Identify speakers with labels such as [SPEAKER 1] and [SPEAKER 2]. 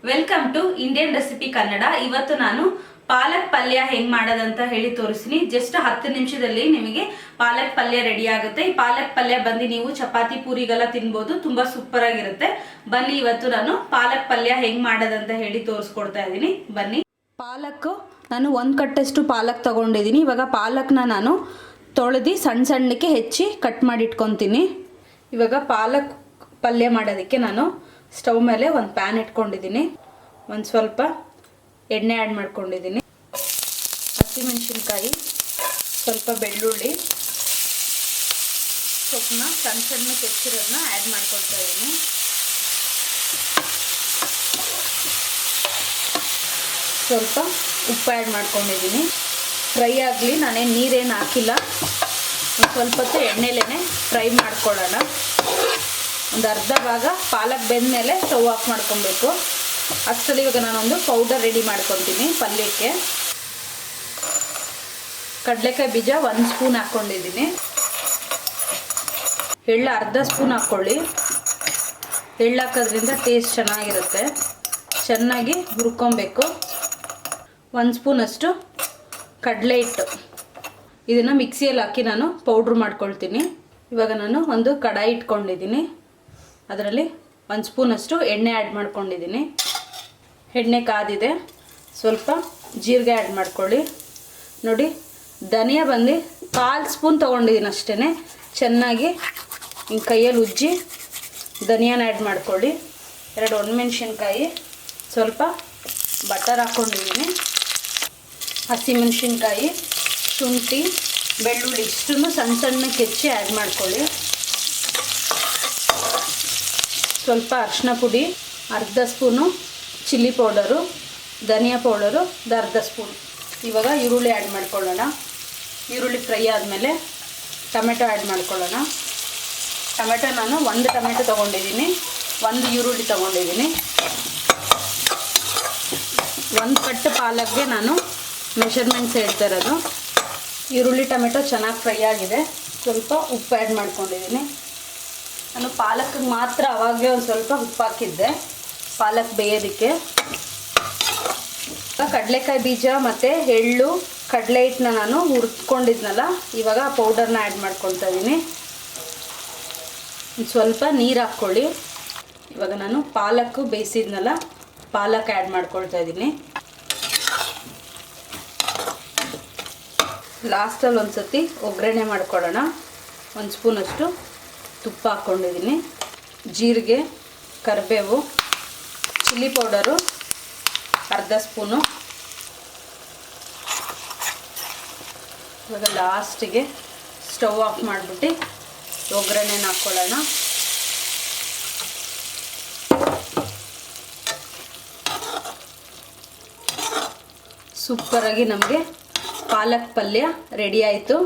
[SPEAKER 1] Welcome to Indian recipe Kannada. ಇವತ್ತು ನಾನು ಪಾಲಕ್ ಪಲ್ಯ ಹೆಂಗ್ ಮಾಡೋದಂತ ಹೇಳಿ ತೋರಿಸ್ತೀನಿ. ಜಸ್ಟ್ 10 ನಿಮಿಷದಲ್ಲಿ ನಿಮಗೆ ಪಾಲಕ್ ಪಲ್ಯ ರೆಡಿ ಆಗುತ್ತೆ. ಈ ಪಾಲಕ್ ಪಲ್ಯ ಬಂದು ನೀವು ಚಪಾತಿ ಪೂರಿಗೆಲ್ಲ ತಿನ್ಬೋದು, ತುಂಬಾ ಸೂಪರ್ ಆಗಿರುತ್ತೆ. ಬನ್ನಿ ಇವತ್ತು ನಾನು ಪಾಲಕ್ ಪಲ್ಯ ಹೆಂಗ್ ಮಾಡೋದಂತ ಹೇಳಿ ತೋರಿಸ್ಕೊಡ್ತಾ ಇದ್ದೀನಿ. ಬನ್ನಿ. ಪಾಲಕ್ ನಾನು 1 ಕಟ್ಟಷ್ಟು ಪಾಲಕ್ ತಗೊಂಡಿದ್ದೀನಿ. ಇವಾಗ ಪಾಲಕ್ನ ನಾನು ತೊಳೆದು ಸಣ್ಣ ಸಣ್ಣಕ್ಕೆ ಹೆಚ್ಚಿ ಕಟ್ ಮಾಡಿ ಇಟ್ಕೊತೀನಿ. ಇವಾಗ ಪಾಲಕ್ ಪಲ್ಯ ಮಾಡೋದಕ್ಕೆ ನಾನು ಸ್ಟವ್ ಮೇಲೆ ಒಂದು ಪ್ಯಾನ್ ಇಟ್ಕೊಂಡಿದ್ದೀನಿ. ಒಂದು ಸ್ವಲ್ಪ ಎಣ್ಣೆ ಆ್ಯಡ್ ಮಾಡ್ಕೊಂಡಿದ್ದೀನಿ. ಹಸಿಮೆಣಸಿನ್ಕಾಯಿ, ಸ್ವಲ್ಪ ಬೆಳ್ಳುಳ್ಳಿ, ಸೊಪ್ಪನ್ನ ಸಣ್ಣ ಸಣ್ಣ ಹೆಚ್ಚಿರೋದನ್ನ ಆ್ಯಡ್ ಮಾಡ್ಕೊಳ್ತಾ ಇದ್ದೀನಿ. ಸ್ವಲ್ಪ ಉಪ್ಪು ಆ್ಯಡ್ ಮಾಡ್ಕೊಂಡಿದ್ದೀನಿ. ಫ್ರೈ ಆಗಲಿ, ನಾನೇನು ನೀರೇನು ಹಾಕಿಲ್ಲ. ಒಂದು ಸ್ವಲ್ಪ ಹೊತ್ತು ಎಣ್ಣೆಲೇ ಫ್ರೈ ಮಾಡ್ಕೊಳ್ಳೋಣ. ಒಂದು ಅರ್ಧ ಭಾಗ ಪಾಲಕ್ ಬೆಂದಮೇಲೆ ಸ್ಟವ್ ಆಫ್ ಮಾಡ್ಕೊಬೇಕು. ಅಷ್ಟರಲ್ಲಿ ಇವಾಗ ನಾನೊಂದು ಪೌಡರ್ ರೆಡಿ ಮಾಡ್ಕೊತೀನಿ ಪಲ್ಯಕ್ಕೆ. ಕಡಲೆಕಾಯಿ ಬೀಜ 1 ಸ್ಪೂನ್ ಹಾಕ್ಕೊಂಡಿದ್ದೀನಿ. ಎಳ್ಳು ಅರ್ಧ ಸ್ಪೂನ್ ಹಾಕ್ಕೊಳ್ಳಿ. ಎಳ್ಳು ಹಾಕೋದ್ರಿಂದ ಟೇಸ್ಟ್ ಚೆನ್ನಾಗಿರುತ್ತೆ. ಚೆನ್ನಾಗಿ ಹುರ್ಕೊಬೇಕು. 1 ಸ್ಪೂನಷ್ಟು ಕಡಲೆ ಹಿಟ್ಟು, ಇದನ್ನು ಮಿಕ್ಸಿಯಲ್ಲಿ ಹಾಕಿ ನಾನು ಪೌಡ್ರ್ ಮಾಡ್ಕೊಳ್ತೀನಿ. ಇವಾಗ ನಾನು ಒಂದು ಕಡಾಯಿ ಇಟ್ಕೊಂಡಿದ್ದೀನಿ. ಅದರಲ್ಲಿ 1 ಸ್ಪೂನಷ್ಟು ಎಣ್ಣೆ ಆ್ಯಡ್ ಮಾಡ್ಕೊಂಡಿದ್ದೀನಿ. ಎಣ್ಣೆ ಕಾದಿದೆ. ಸ್ವಲ್ಪ ಜೀರಿಗೆ ಆ್ಯಡ್ ಮಾಡ್ಕೊಳ್ಳಿ. ನೋಡಿ, ಧನಿಯಾ ಬಂದು 1/4 ಸ್ಪೂನ್ ತೊಗೊಂಡಿದ್ದೀನಿ ಅಷ್ಟೇ. ಚೆನ್ನಾಗಿ ಹಿಂಗೆ ಕೈಯಲ್ಲಿ ಉಜ್ಜಿ ಧನಿಯಾನ ಆ್ಯಡ್ ಮಾಡ್ಕೊಳ್ಳಿ. 2 ಒಣಮೆಣ್ಸಿನ್ಕಾಯಿ, ಸ್ವಲ್ಪ ಬಟರ್ ಹಾಕ್ಕೊಂಡಿದ್ದೀನಿ. ಹಸಿಮೆಣ್ಸಿನ್ಕಾಯಿ, ಶುಂಠಿ, ಬೆಳ್ಳುಳ್ಳಿ ಇಷ್ಟನ್ನು ಸಣ್ಣ ಸಣ್ಣಕ್ಕೆ ಹೆಚ್ಚಿ ಆ್ಯಡ್ ಮಾಡ್ಕೊಳ್ಳಿ. ಸ್ವಲ್ಪ ಅರಿಶಿನ ಪುಡಿ, ಅರ್ಧ ಸ್ಪೂನು ಚಿಲ್ಲಿ ಪೌಡರು, ಧನಿಯಾ ಪೌಡರು ಅರ್ಧ ಸ್ಪೂನ್. ಇವಾಗ ಈರುಳ್ಳಿ ಆ್ಯಡ್ ಮಾಡ್ಕೊಳ್ಳೋಣ. ಈರುಳ್ಳಿ ಫ್ರೈ ಆದಮೇಲೆ ಟೊಮೆಟೊ ಆ್ಯಡ್ ಮಾಡ್ಕೊಳ್ಳೋಣ. ಟೊಮೆಟೊ ನಾನು 1 ಟೊಮೆಟೊ ತೊಗೊಂಡಿದ್ದೀನಿ, 1 ಈರುಳ್ಳಿ ತೊಗೊಂಡಿದ್ದೀನಿ. 1 ಕಟ್ಟು ಪಾಲಕ್ಗೆ ನಾನು ಮೆಷರ್ಮೆಂಟ್ಸ್ ಹೇಳ್ತಾ ಇರೋದು. ಈರುಳ್ಳಿ ಟೊಮೆಟೊ ಚೆನ್ನಾಗಿ ಫ್ರೈ ಆಗಿದೆ. ಸ್ವಲ್ಪ ಉಪ್ಪು ಆ್ಯಡ್ ಮಾಡ್ಕೊಂಡಿದ್ದೀನಿ. ನಾನು ಪಾಲಕ್ಗೆ ಮಾತ್ರ ಅವಾಗಲೇ ಒಂದು ಸ್ವಲ್ಪ ಉಪ್ಪು ಹಾಕಿದ್ದೆ, ಪಾಲಕ್ ಬೇಯೋದಕ್ಕೆ. ಕಡಲೆಕಾಯಿ ಬೀಜ ಮತ್ತು ಎಳ್ಳು, ಕಡಲೆ ಹಿಟ್ಟನ್ನ ನಾನು ಹುರ್ಕೊಂಡಿದ್ನಲ್ಲ, ಇವಾಗ ಆ ಪೌಡರ್ನ ಆ್ಯಡ್ ಮಾಡ್ಕೊಳ್ತಾ ಇದ್ದೀನಿ. ಸ್ವಲ್ಪ ನೀರು ಹಾಕ್ಕೊಳ್ಳಿ. ಇವಾಗ ನಾನು ಪಾಲಕ್ಕು ಬೇಯಿಸಿದ್ನಲ್ಲ, ಪಾಲಕ್ ಆ್ಯಡ್ ಮಾಡ್ಕೊಳ್ತಾ ಇದ್ದೀನಿ. ಲಾಸ್ಟಲ್ಲಿ ಒಂದು ಸತಿ ಒಗ್ಗರಣೆ ಮಾಡ್ಕೊಳ್ಳೋಣ. 1 ಸ್ಪೂನಷ್ಟು ತುಪ್ಪ ಹಾಕ್ಕೊಂಡಿದ್ದೀನಿ. ಜೀರಿಗೆ, ಕರಿಬೇವು, ಚಿಲ್ಲಿ ಪೌಡರು ಅರ್ಧ ಸ್ಪೂನು. ಇವಾಗ ಲಾಸ್ಟಿಗೆ ಸ್ಟವ್ ಆಫ್ ಮಾಡಿಬಿಟ್ಟು ಒಗ್ಗರಣೆನ ಹಾಕ್ಕೊಳ್ಳೋಣ. ಸೂಪರಾಗಿ ನಮಗೆ ಪಾಲಕ್ ಪಲ್ಯ ರೆಡಿ ಆಯಿತು.